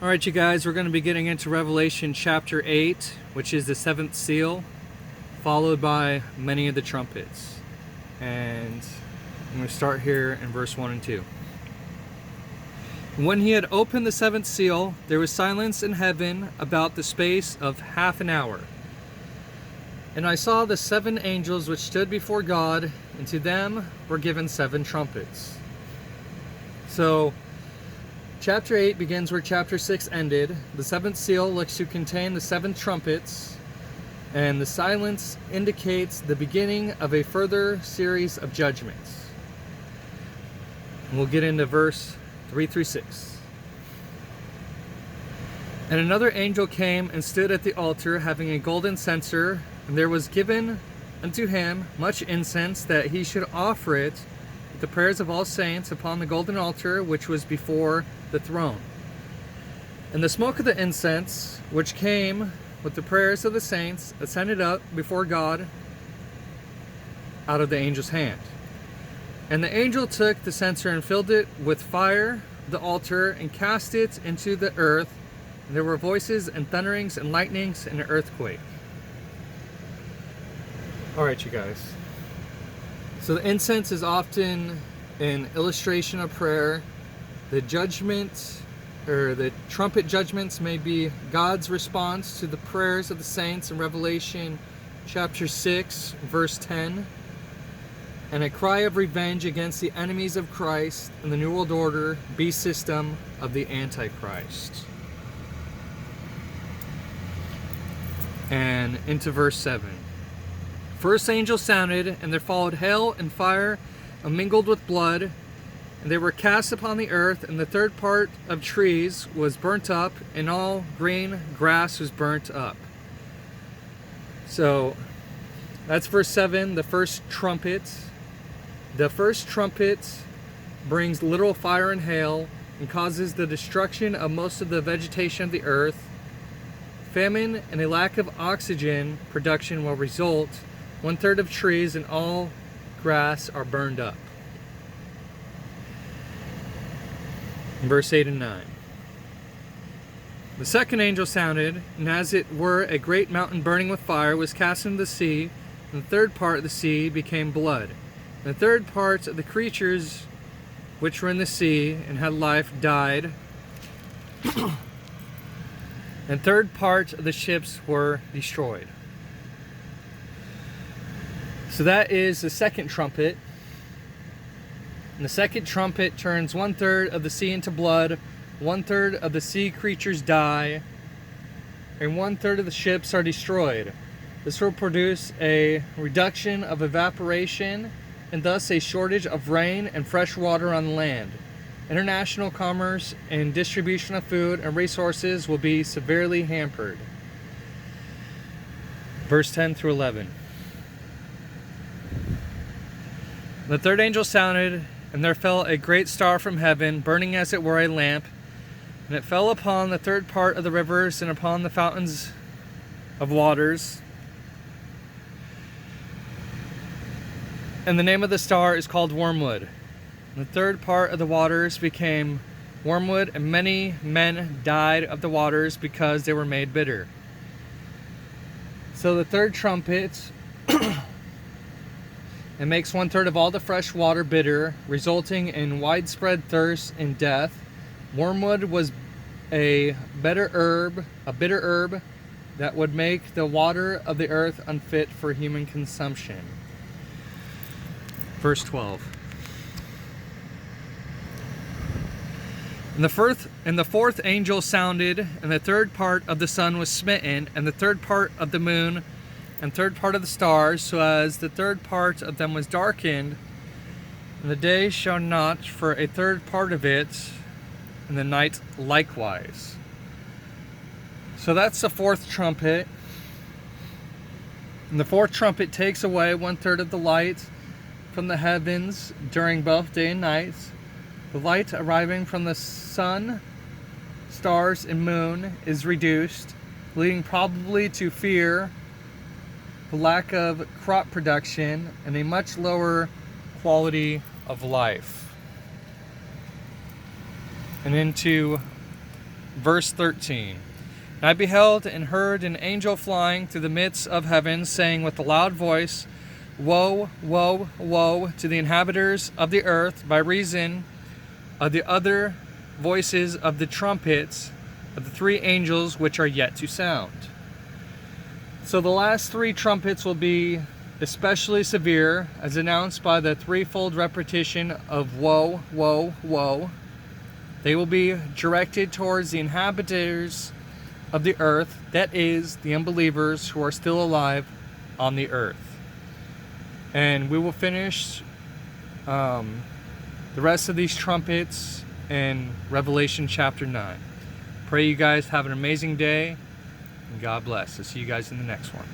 Alright, you guys, we're going to be getting into Revelation chapter 8, which is the seventh seal, followed by many of the trumpets. And I'm going to start here in verse 1 and 2. When he had opened the seventh seal, there was silence in heaven about the space of half an hour. And I saw the 7 angels which stood before God, and to them were given 7 trumpets. So, chapter 8 begins where chapter 6 ended. The 7th seal looks to contain the 7 trumpets, and the silence indicates the beginning of a further series of judgments. And we'll get into verse 3 through 6. And another angel came and stood at the altar, having a golden censer, and there was given unto him much incense, that he should offer it with the prayers of all saints upon the golden altar which was before the throne. And the smoke of the incense, which came with the prayers of the saints, ascended up before God out of the angel's hand. And the angel took the censer and filled it with fire, the altar, and cast it into the earth. And there were voices and thunderings and lightnings and an earthquake. Alright, you guys. So the incense is often an illustration of prayer. The judgment, or the trumpet judgments, may be God's response to the prayers of the saints in Revelation chapter 6, verse 10. And a cry of revenge against the enemies of Christ and the New World Order, beast system of the Antichrist. And into verse 7. First angel sounded, and there followed hail and fire mingled with blood, and they were cast upon the earth, and the third part of trees was burnt up, and all green grass was burnt up. So, that's verse 7, the first trumpet. The first trumpet brings literal fire and hail, and causes the destruction of most of the vegetation of the earth. Famine and a lack of oxygen production will result. 1/3 of trees and all grass are burned up. Verse 8 and 9. The second angel sounded, and as it were a great mountain burning with fire was cast into the sea, and the third part of the sea became blood. And the third part of the creatures which were in the sea and had life died, and third part of the ships were destroyed. So that is the second trumpet. And the second trumpet turns 1/3 of the sea into blood, 1/3 of the sea creatures die, and 1/3 of the ships are destroyed. This will produce a reduction of evaporation and thus a shortage of rain and fresh water on land. International commerce and distribution of food and resources will be severely hampered. Verse 10 through 11. The third angel sounded, and there fell a great star from heaven, burning as it were a lamp, and it fell upon the third part of the rivers and upon the fountains of waters. And the name of the star is called Wormwood. And the third part of the waters became wormwood, and many men died of the waters because they were made bitter. So the third trumpet it makes 1/3 of all the fresh water bitter, resulting in widespread thirst and death. Wormwood was a bitter herb that would make the water of the earth unfit for human consumption. Verse 12. And the fourth angel sounded, and the third part of the sun was smitten, and the third part of the moon, and third part of the stars, so as the third part of them was darkened, and the day shone not for a third part of it, and the night likewise. So that's the fourth trumpet. And the fourth trumpet takes away 1/3 of the light from the heavens during both day and night. The light arriving from the sun, stars, and moon is reduced, leading probably to fear, the lack of crop production, and a much lower quality of life. And into verse 13. And I beheld and heard an angel flying through the midst of heaven, saying with a loud voice, Woe, woe, woe to the inhabitants of the earth, by reason of the other voices of the trumpets of the three angels which are yet to sound. So the last three trumpets will be especially severe, as announced by the threefold repetition of woe, woe, woe. They will be directed towards the inhabitants of the earth, that is, the unbelievers who are still alive on the earth. And we will finish the rest of these trumpets in Revelation chapter 9. Pray you guys have an amazing day, and God bless. I'll see you guys in the next one.